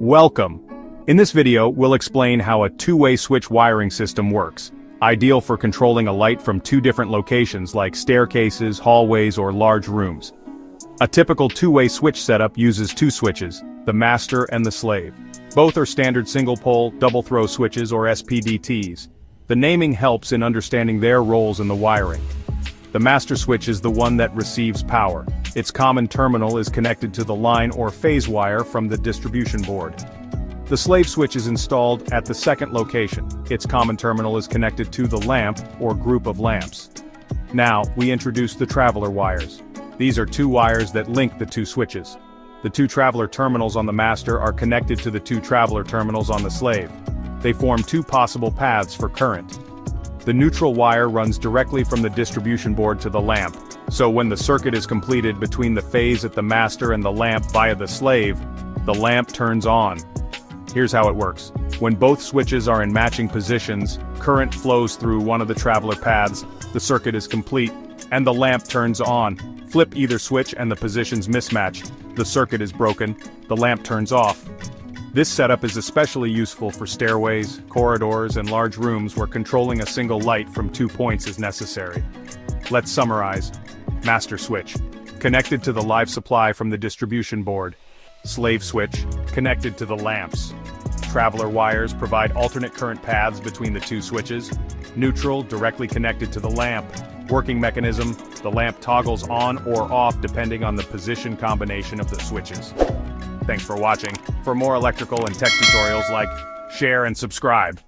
Welcome! In this video, we'll explain how a two-way switch wiring system works, ideal for controlling a light from two different locations like staircases, hallways, or large rooms. A typical two-way switch setup uses two switches, the master and the slave. Both are standard single-pole, double-throw switches or SPDTs. The naming helps in understanding their roles in the wiring. The master switch is the one that receives power. Its common terminal is connected to the line or phase wire from the distribution board. The slave switch is installed at the second location. Its common terminal is connected to the lamp or group of lamps. Now, we introduce the traveler wires. These are two wires that link the two switches. The two traveler terminals on the master are connected to the two traveler terminals on the slave. They form two possible paths for current. The neutral wire runs directly from the distribution board to the lamp, so when the circuit is completed between the phase at the master and the lamp via the slave, the lamp turns on. Here's how it works. When both switches are in matching positions, current flows through one of the traveler paths, the circuit is complete, and the lamp turns on. Flip either switch and the positions mismatch. The circuit is broken, the lamp turns off. This setup is especially useful for stairways, corridors, and large rooms where controlling a single light from 2 points is necessary. Let's summarize. Master switch, connected to the live supply from the distribution board. Slave switch, connected to the lamps. Traveler wires provide alternate current paths between the two switches. Neutral, directly connected to the lamp. Working mechanism, the lamp toggles on or off depending on the position combination of the switches. Thanks for watching. For more electrical and tech tutorials, like, share, and subscribe.